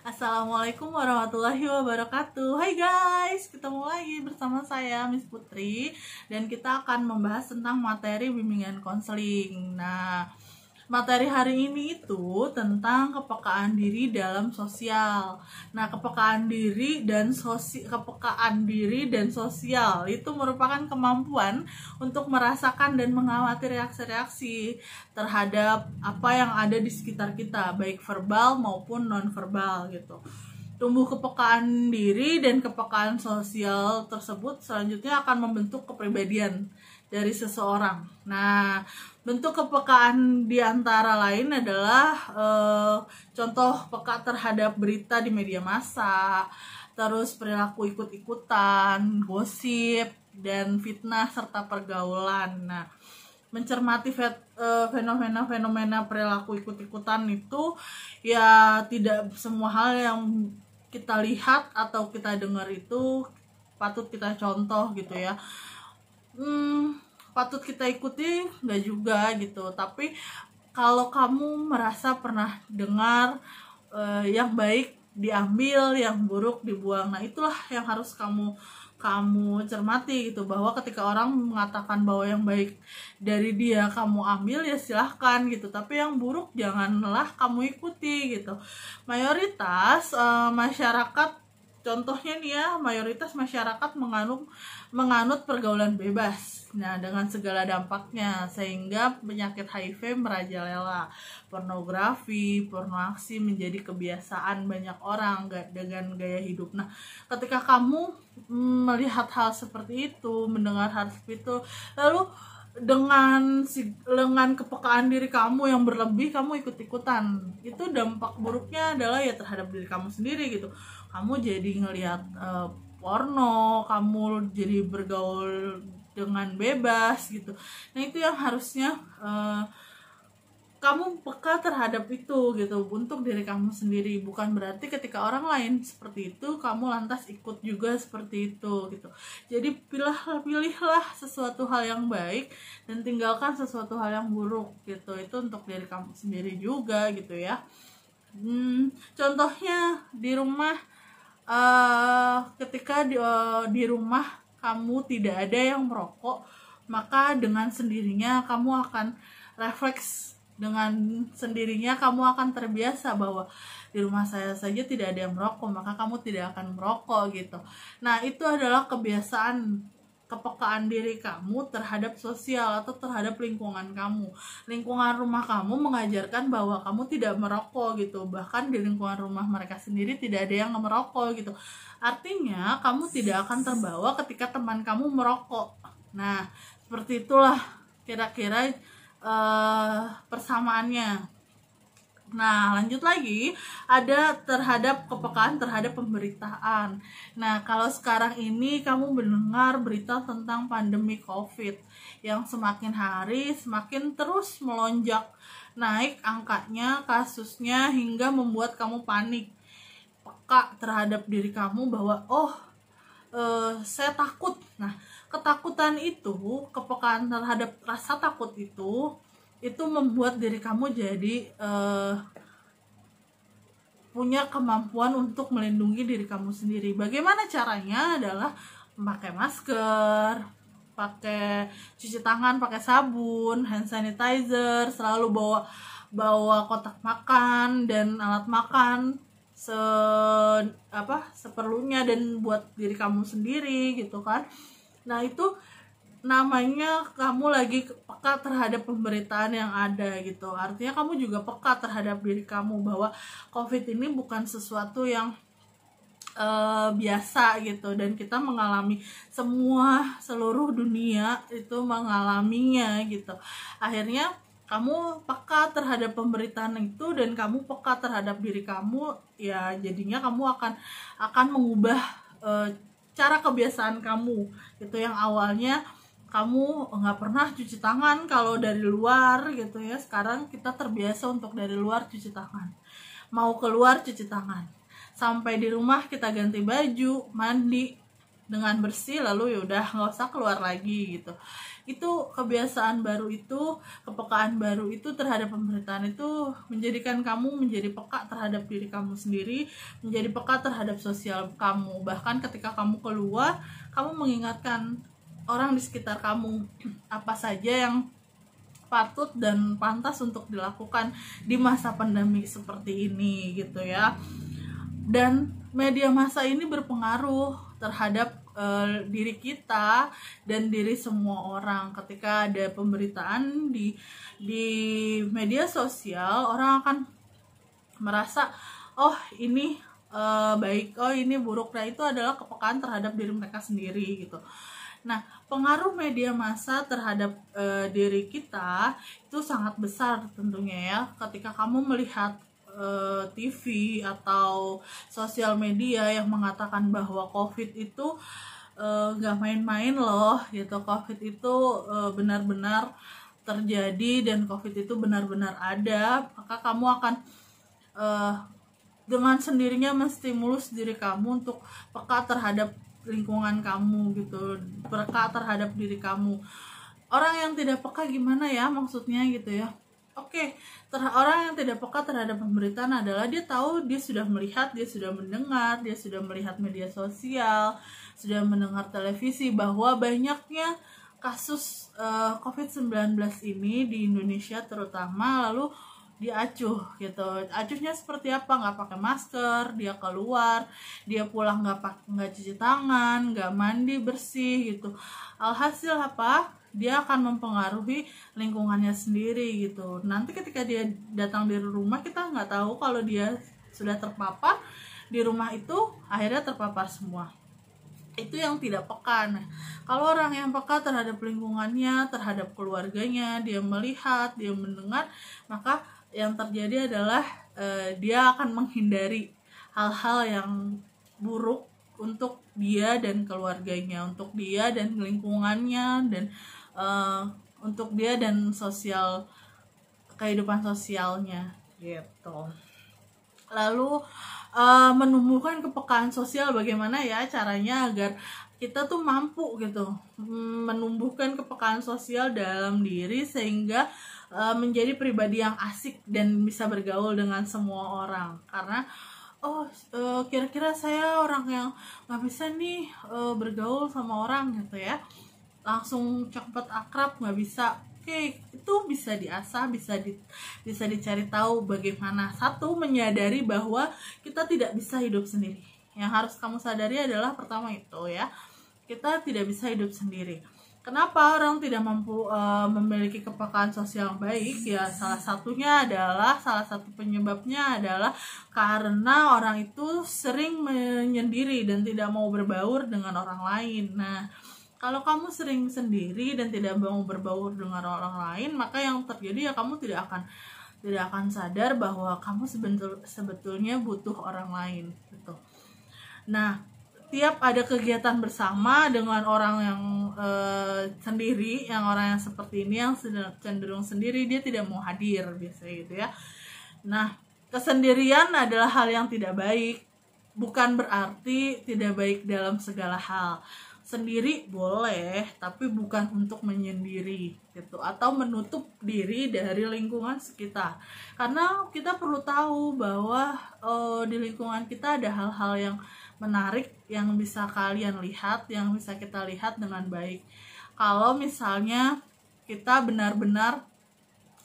Assalamualaikum warahmatullahi wabarakatuh. Hai guys, ketemu lagi bersama saya Miss Putri dan kita akan membahas tentang materi bimbingan konseling. Nah, materi hari ini itu tentang kepekaan diri dalam sosial. Nah, kepekaan diri dan sosial itu merupakan kemampuan untuk merasakan dan mengamati reaksi-reaksi terhadap apa yang ada di sekitar kita, baik verbal maupun non-verbal gitu. Tumbuh kepekaan diri dan kepekaan sosial tersebut selanjutnya akan membentuk kepribadian dari seseorang. Nah, bentuk kepekaan di antara lain adalah contoh peka terhadap berita di media massa, terus perilaku ikut-ikutan, gosip, dan fitnah serta pergaulan. Nah, mencermati fenomena-fenomena perilaku ikut-ikutan itu ya tidak semua hal yang kita lihat atau kita dengar itu patut kita contoh gitu ya. Patut kita ikuti nggak juga gitu, tapi kalau kamu merasa pernah dengar yang baik diambil, yang buruk dibuang, nah itulah yang harus kamu cermati gitu, bahwa ketika orang mengatakan bahwa yang baik dari dia kamu ambil ya silahkan gitu, tapi yang buruk janganlah kamu ikuti gitu. Mayoritas masyarakat, contohnya nih ya, mayoritas masyarakat menganut pergaulan bebas. Nah, dengan segala dampaknya, sehingga penyakit HIV merajalela, pornografi, pornoaksi menjadi kebiasaan banyak orang dengan gaya hidup. Nah, ketika kamu melihat hal seperti itu, mendengar hal seperti itu, lalu dengan kepekaan diri kamu yang berlebih, kamu ikut-ikutan, itu dampak buruknya adalah ya terhadap diri kamu sendiri gitu. Kamu jadi ngelihat porno, kamu jadi bergaul dengan bebas gitu. Nah, itu yang harusnya kamu peka terhadap itu gitu, untuk diri kamu sendiri. Bukan berarti ketika orang lain seperti itu kamu lantas ikut juga seperti itu gitu. Jadi pilihlah sesuatu hal yang baik dan tinggalkan sesuatu hal yang buruk gitu. Itu untuk diri kamu sendiri juga gitu ya. Contohnya di rumah, ketika di rumah kamu tidak ada yang merokok, maka dengan sendirinya kamu akan refleks, dengan sendirinya kamu akan terbiasa bahwa di rumah saya saja tidak ada yang merokok, maka kamu tidak akan merokok gitu. Nah, itu adalah kebiasaan, kepekaan diri kamu terhadap sosial atau terhadap lingkungan kamu. Lingkungan rumah kamu mengajarkan bahwa kamu tidak merokok gitu, bahkan di lingkungan rumah mereka sendiri tidak ada yang merokok gitu. Artinya kamu tidak akan terbawa ketika teman kamu merokok. Nah, seperti itulah kira-kira persamaannya. Nah, lanjut lagi, ada terhadap kepekaan terhadap pemberitaan. Nah, kalau sekarang ini kamu mendengar berita tentang pandemi COVID yang semakin hari semakin terus melonjak naik angkanya, kasusnya, hingga membuat kamu panik. Peka terhadap diri kamu bahwa saya takut. Nah, ketakutan itu, kepekaan terhadap rasa takut itu membuat diri kamu jadi punya kemampuan untuk melindungi diri kamu sendiri. Bagaimana caranya? Adalah memakai masker, pakai cuci tangan, pakai sabun, hand sanitizer, selalu bawa kotak makan dan alat makan seperlunya dan buat diri kamu sendiri gitu kan. Nah, itu namanya kamu lagi peka terhadap pemberitaan yang ada gitu. Artinya kamu juga peka terhadap diri kamu bahwa COVID ini bukan sesuatu yang biasa gitu, dan kita mengalami, seluruh dunia itu mengalaminya gitu. Akhirnya kamu peka terhadap pemberitaan itu dan kamu peka terhadap diri kamu, ya jadinya kamu akan mengubah cara kebiasaan kamu gitu. Yang awalnya kamu nggak pernah cuci tangan kalau dari luar gitu ya, sekarang kita terbiasa untuk dari luar cuci tangan, mau keluar cuci tangan, sampai di rumah kita ganti baju, mandi, dengan bersih lalu yaudah nggak usah keluar lagi gitu. Itu kebiasaan baru itu, kepekaan baru itu terhadap pemberitaan itu menjadikan kamu menjadi peka terhadap diri kamu sendiri, menjadi peka terhadap sosial kamu. Bahkan ketika kamu keluar, kamu mengingatkan orang di sekitar kamu apa saja yang patut dan pantas untuk dilakukan di masa pandemi seperti ini gitu ya. Dan media massa ini berpengaruh terhadap diri kita dan diri semua orang. Ketika ada pemberitaan di media sosial, orang akan merasa oh ini baik, oh ini buruk. Nah itu adalah kepekaan terhadap diri mereka sendiri gitu. Nah pengaruh media massa terhadap diri kita itu sangat besar tentunya ya. Ketika kamu melihat TV atau sosial media yang mengatakan bahwa COVID itu nggak main-main loh gitu, COVID itu benar-benar terjadi dan COVID itu benar-benar ada, maka kamu akan dengan sendirinya menstimulus diri kamu untuk peka terhadap lingkungan kamu gitu, peka terhadap diri kamu. Orang yang tidak peka gimana ya maksudnya gitu ya. Oke, orang yang tidak peka terhadap pemberitaan adalah dia tahu, dia sudah melihat, dia sudah mendengar, dia sudah melihat media sosial, sudah mendengar televisi bahwa banyaknya kasus COVID-19 ini di Indonesia terutama, lalu dia acuh gitu. Acuhnya seperti apa? Nggak pakai masker, dia keluar, dia pulang nggak cuci tangan, nggak mandi bersih gitu. Alhasil apa? Dia akan mempengaruhi lingkungannya sendiri gitu. Nanti ketika dia datang di rumah, kita nggak tahu kalau dia sudah terpapar di rumah itu, akhirnya terpapar semua. Itu yang tidak peka. Nah, kalau orang yang peka terhadap lingkungannya, terhadap keluarganya, dia melihat, dia mendengar, maka yang terjadi adalah dia akan menghindari hal-hal yang buruk untuk dia dan keluarganya, untuk dia dan lingkungannya, dan untuk dia dan sosial, kehidupan sosialnya gitu. Lalu menumbuhkan kepekaan sosial, bagaimana ya caranya agar kita tuh mampu gitu menumbuhkan kepekaan sosial dalam diri sehingga menjadi pribadi yang asik dan bisa bergaul dengan semua orang. Karena kira-kira saya orang yang nggak bisa nih bergaul sama orang gitu ya, langsung cepet akrab, nggak bisa. Oke, itu bisa diasah, bisa dicari tahu bagaimana. Satu, menyadari bahwa kita tidak bisa hidup sendiri. Yang harus kamu sadari adalah pertama itu ya, kita tidak bisa hidup sendiri. Kenapa orang tidak mampu memiliki kepekaan sosial yang baik? Ya salah satu penyebabnya adalah karena orang itu sering menyendiri dan tidak mau berbaur dengan orang lain. Nah, kalau kamu sering sendiri dan tidak mau berbaur dengan orang lain, maka yang terjadi ya kamu tidak akan sadar bahwa kamu sebetulnya butuh orang lain gitu. Nah, tiap ada kegiatan bersama dengan orang yang sendiri, yang orang yang seperti ini, yang cenderung sendiri, dia tidak mau hadir biasanya gitu ya. Nah, kesendirian adalah hal yang tidak baik, bukan berarti tidak baik dalam segala hal. Sendiri boleh, tapi bukan untuk menyendiri gitu, atau menutup diri dari lingkungan sekitar. Karena kita perlu tahu bahwa di lingkungan kita ada hal-hal yang menarik yang bisa kalian lihat, yang bisa kita lihat dengan baik. Kalau misalnya kita benar-benar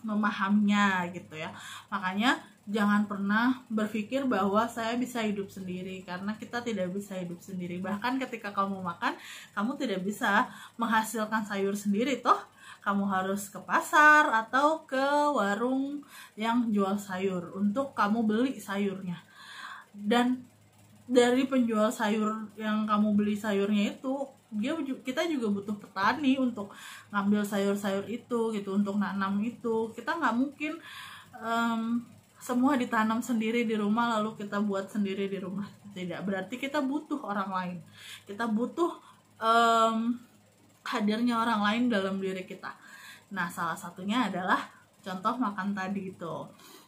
memahaminya gitu ya. Makanya jangan pernah berpikir bahwa saya bisa hidup sendiri, karena kita tidak bisa hidup sendiri. Bahkan ketika kamu makan, kamu tidak bisa menghasilkan sayur sendiri toh. Kamu harus ke pasar atau ke warung yang jual sayur untuk kamu beli sayurnya. Dan dari penjual sayur yang kamu beli sayurnya itu, kita juga butuh petani untuk ngambil sayur-sayur itu gitu, untuk nanam itu. Kita nggak mungkin semua ditanam sendiri di rumah lalu kita buat sendiri di rumah. Tidak, berarti kita butuh orang lain. Kita butuh hadirnya orang lain dalam diri kita. Nah, salah satunya adalah contoh makan tadi itu.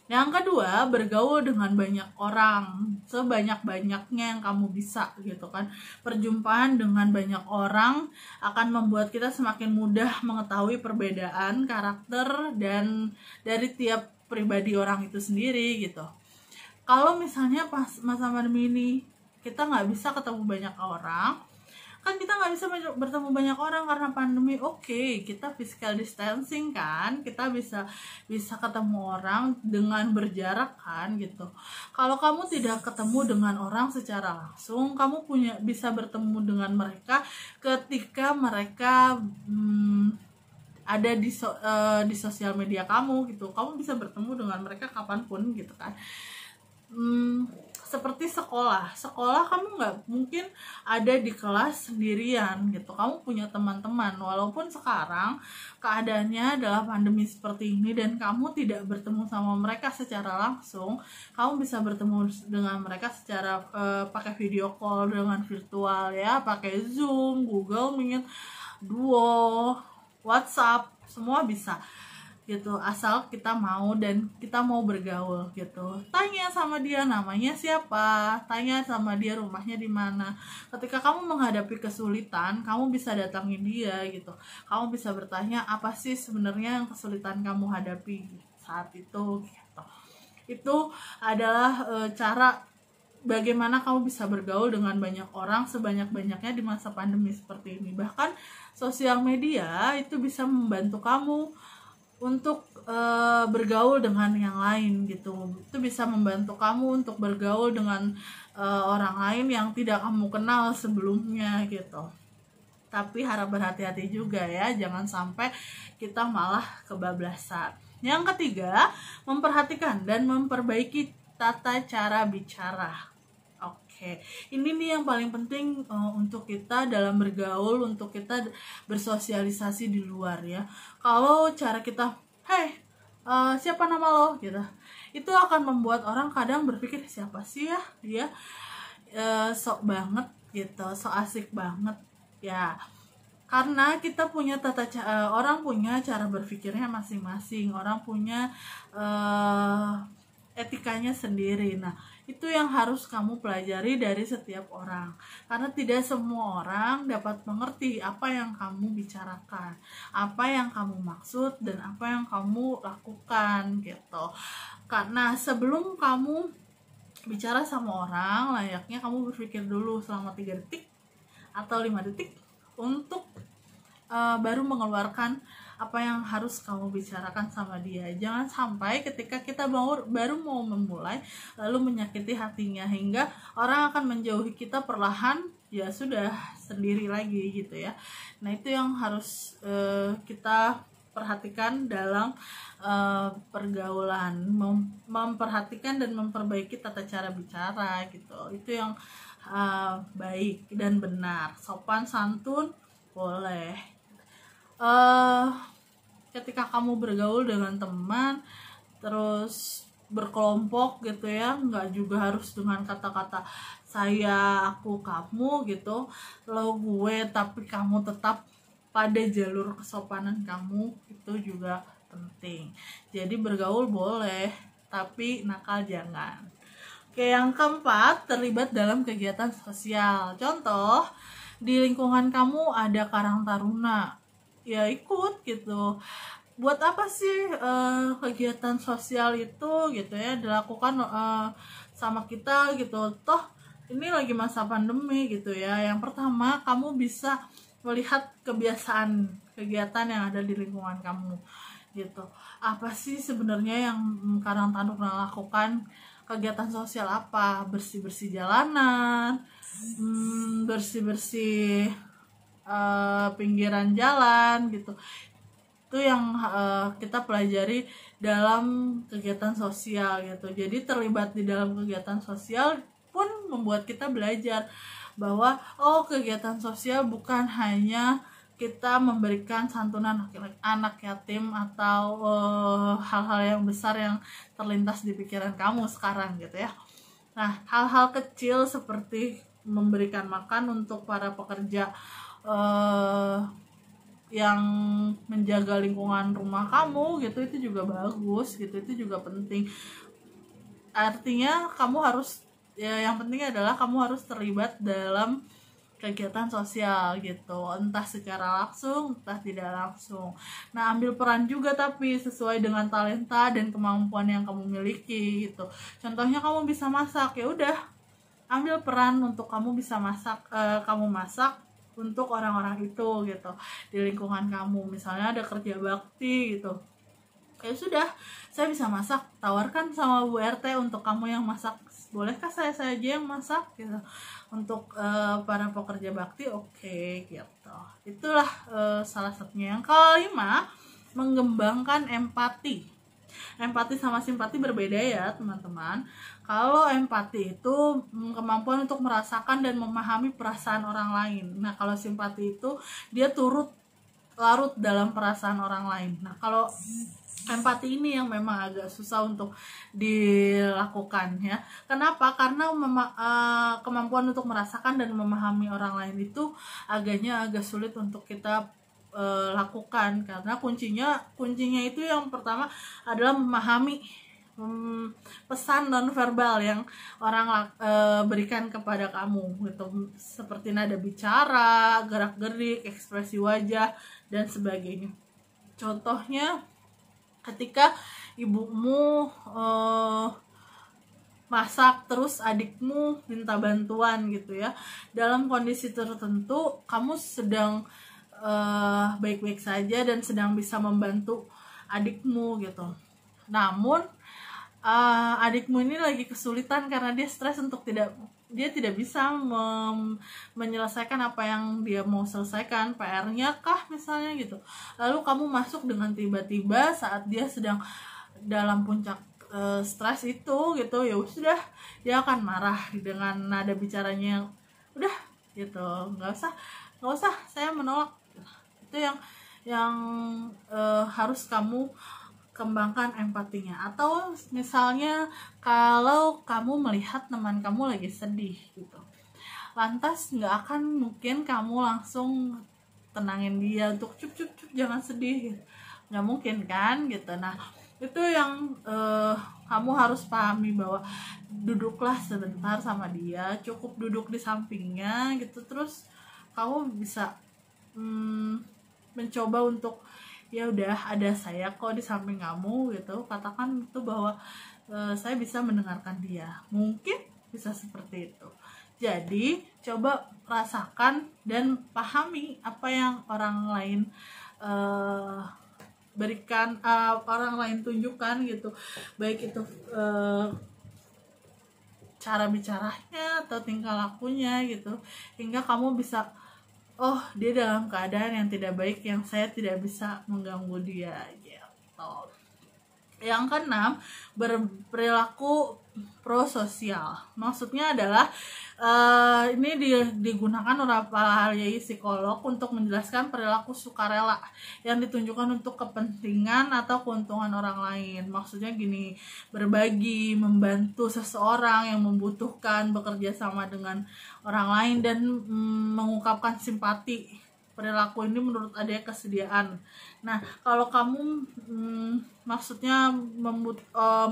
Yang kedua, bergaul dengan banyak orang, sebanyak-banyaknya yang kamu bisa gitu kan. Perjumpaan dengan banyak orang akan membuat kita semakin mudah mengetahui perbedaan karakter dan dari tiap pribadi orang itu sendiri gitu. Kalau misalnya pas masa pandemi ini kita nggak bisa ketemu banyak orang, kan kita nggak bisa bertemu banyak orang karena pandemi. Oke, kita physical distancing kan, kita bisa ketemu orang dengan berjarak kan gitu. Kalau kamu tidak ketemu dengan orang secara langsung, kamu bisa bertemu dengan mereka ketika mereka ada di sosial media kamu gitu. Kamu bisa bertemu dengan mereka kapanpun gitu kan. Seperti sekolah kamu nggak mungkin ada di kelas sendirian gitu, kamu punya teman-teman. Walaupun sekarang keadaannya adalah pandemi seperti ini dan kamu tidak bertemu sama mereka secara langsung, kamu bisa bertemu dengan mereka secara pakai video call dengan virtual ya, pakai Zoom, Google Meet, Duo, WhatsApp, semua bisa gitu, asal kita mau dan kita mau bergaul gitu. Tanya sama dia namanya siapa, tanya sama dia rumahnya di mana. Ketika kamu menghadapi kesulitan, kamu bisa datangi dia gitu. Kamu bisa bertanya apa sih sebenarnya yang kesulitan kamu hadapi saat itu gitu. Itu adalah cara bagaimana kamu bisa bergaul dengan banyak orang sebanyak-banyaknya di masa pandemi seperti ini. Bahkan sosial media itu bisa membantu kamu untuk bergaul dengan yang lain gitu. Itu bisa membantu kamu untuk bergaul dengan orang lain yang tidak kamu kenal sebelumnya gitu. Tapi harap berhati-hati juga ya, jangan sampai kita malah kebablasan. Yang ketiga, memperhatikan dan memperbaiki tata cara bicara. Oke, ini nih yang paling penting untuk kita dalam bergaul, untuk kita bersosialisasi di luar ya. Kalau cara kita, hey, siapa nama lo gitu, itu akan membuat orang kadang berpikir siapa sih ya dia, sok banget gitu, sok asik banget ya. Karena kita punya orang punya cara berpikirnya masing-masing, orang punya etikanya sendiri. Nah, itu yang harus kamu pelajari dari setiap orang, karena tidak semua orang dapat mengerti apa yang kamu bicarakan, apa yang kamu maksud, dan apa yang kamu lakukan gitu. Karena sebelum kamu bicara sama orang, layaknya kamu berpikir dulu selama 3 detik atau 5 detik untuk baru mengeluarkan apa yang harus kamu bicarakan sama dia. Jangan sampai ketika kita baru mau memulai lalu menyakiti hatinya hingga orang akan menjauhi kita perlahan, ya sudah sendiri lagi gitu ya. Nah, itu yang harus kita perhatikan dalam pergaulan, memperhatikan dan memperbaiki tata cara bicara gitu. Itu yang baik dan benar, sopan santun boleh. Ketika kamu bergaul dengan teman terus berkelompok gitu ya, nggak juga harus dengan kata-kata saya, aku, kamu gitu, lo, gue, tapi kamu tetap pada jalur kesopanan kamu, itu juga penting. Jadi bergaul boleh, tapi nakal jangan. Oke, yang keempat, terlibat dalam kegiatan sosial. Contoh, di lingkungan kamu ada karang taruna, ya ikut gitu. Buat apa sih kegiatan sosial itu gitu ya dilakukan sama kita gitu, toh ini lagi masa pandemi gitu ya. Yang pertama, kamu bisa melihat kebiasaan kegiatan yang ada di lingkungan kamu gitu. Apa sih sebenarnya yang karang taruna lakukan? Kegiatan sosial apa? Bersih-bersih jalanan, bersih-bersih pinggiran jalan gitu. Itu yang kita pelajari dalam kegiatan sosial gitu. Jadi terlibat di dalam kegiatan sosial pun membuat kita belajar bahwa kegiatan sosial bukan hanya kita memberikan santunan anak yatim atau hal-hal yang besar yang terlintas di pikiran kamu sekarang gitu ya. Nah, hal-hal kecil seperti memberikan makan untuk para pekerja yang menjaga lingkungan rumah kamu gitu, itu juga bagus gitu, itu juga penting. Artinya kamu harus, ya yang penting adalah kamu harus terlibat dalam kegiatan sosial gitu, entah secara langsung entah tidak langsung. Nah, ambil peran juga tapi sesuai dengan talenta dan kemampuan yang kamu miliki gitu. Contohnya kamu bisa masak, ya udah ambil peran untuk kamu bisa masak, kamu masak untuk orang-orang itu gitu di lingkungan kamu. Misalnya ada kerja bakti gitu, ya sudah, saya bisa masak, tawarkan sama Bu RT untuk kamu yang masak, bolehkah saya aja yang masak gitu untuk para pekerja bakti. Oke, gitu. Itulah salah satunya. Yang kelima, mengembangkan empati. Empati sama simpati berbeda ya teman-teman. Kalau empati itu kemampuan untuk merasakan dan memahami perasaan orang lain. Nah, kalau simpati itu dia larut dalam perasaan orang lain. Nah, kalau empati ini yang memang agak susah untuk dilakukan ya. Kenapa? Karena kemampuan untuk merasakan dan memahami orang lain itu agak sulit untuk kita lakukan, karena kuncinya itu yang pertama adalah memahami pesan non verbal yang orang berikan kepada kamu gitu, seperti nada bicara, gerak-gerik, ekspresi wajah dan sebagainya. Contohnya ketika ibumu masak terus adikmu minta bantuan gitu ya, dalam kondisi tertentu kamu sedang baik-baik saja dan sedang bisa membantu adikmu gitu, namun adikmu ini lagi kesulitan karena dia stres untuk dia tidak bisa menyelesaikan apa yang dia mau selesaikan, PR-nya kah misalnya gitu. Lalu kamu masuk dengan tiba-tiba saat dia sedang dalam puncak stres itu gitu, ya sudah, dia akan marah dengan nada bicaranya yang udah gitu, nggak usah saya menolak. Itu yang harus kamu kembangkan empatinya. Atau misalnya kalau kamu melihat teman kamu lagi sedih gitu, lantas nggak akan mungkin kamu langsung tenangin dia untuk cup jangan sedih gitu. Nggak mungkin kan gitu. Nah, itu yang kamu harus pahami, bahwa duduklah sebentar sama dia, cukup duduk di sampingnya gitu, terus kamu bisa mencoba untuk ya udah, ada saya kok di samping kamu gitu, katakan itu bahwa saya bisa mendengarkan dia, mungkin bisa seperti itu. Jadi coba rasakan dan pahami apa yang orang lain berikan, orang lain tunjukkan gitu, baik itu cara bicaranya atau tingkah lakunya gitu, hingga kamu bisa, oh dia dalam keadaan yang tidak baik, yang saya tidak bisa mengganggu dia gitu. Yang keenam, berperilaku prososial. Maksudnya adalah ini digunakan oleh para ahli psikolog untuk menjelaskan perilaku sukarela yang ditunjukkan untuk kepentingan atau keuntungan orang lain. Maksudnya gini, berbagi, membantu seseorang yang membutuhkan, bekerja sama dengan orang lain, dan mengungkapkan simpati. Perilaku ini menurut adanya kesediaan. Nah, kalau kamu maksudnya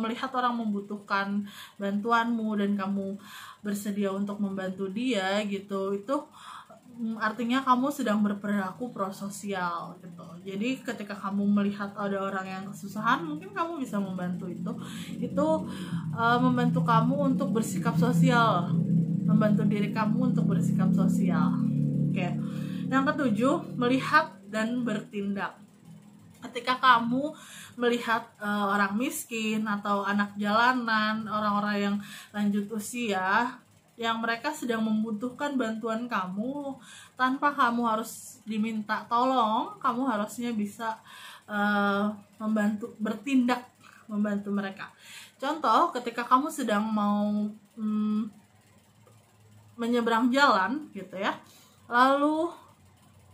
melihat orang membutuhkan bantuanmu dan kamu bersedia untuk membantu dia gitu, itu artinya kamu sedang berperilaku prososial gitu. Jadi ketika kamu melihat ada orang yang kesusahan, mungkin kamu bisa membantu itu membantu kamu untuk bersikap sosial, membantu diri kamu untuk bersikap sosial. Oke. Yang ketujuh, melihat dan bertindak. Ketika kamu melihat orang miskin atau anak jalanan, orang-orang yang lanjut usia, yang mereka sedang membutuhkan bantuan kamu, tanpa kamu harus diminta tolong, kamu harusnya bisa bertindak membantu mereka. Contoh, ketika kamu sedang mau menyeberang jalan gitu ya, lalu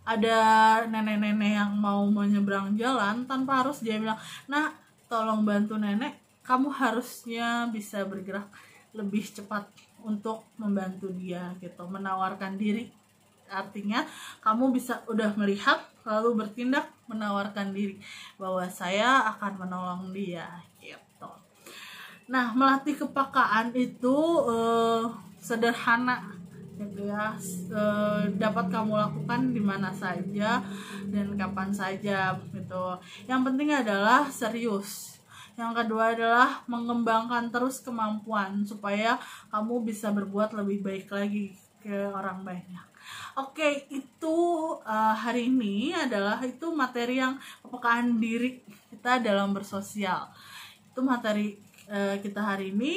ada nenek-nenek yang mau menyeberang jalan, tanpa harus dia bilang, nah tolong bantu nenek, kamu harusnya bisa bergerak lebih cepat untuk membantu dia gitu, menawarkan diri. Artinya kamu bisa udah melihat lalu bertindak menawarkan diri bahwa saya akan menolong dia gitu. Nah, melatih kepekaan itu sederhana gitu ya, dapat kamu lakukan di mana saja dan kapan saja gitu. Yang penting adalah serius. Yang kedua adalah mengembangkan terus kemampuan supaya kamu bisa berbuat lebih baik lagi ke orang banyak. Oke, itu hari ini adalah itu materi yang kepekaan diri kita dalam bersosial. Itu materi kita hari ini,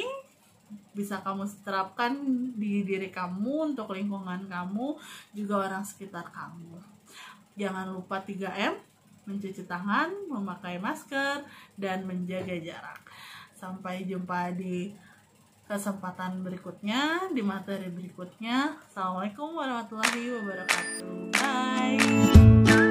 bisa kamu terapkan di diri kamu, untuk lingkungan kamu, juga orang sekitar kamu. Jangan lupa 3M, mencuci tangan, memakai masker, dan menjaga jarak. Sampai jumpa di kesempatan berikutnya, di materi berikutnya. Assalamualaikum warahmatullahi wabarakatuh. Bye.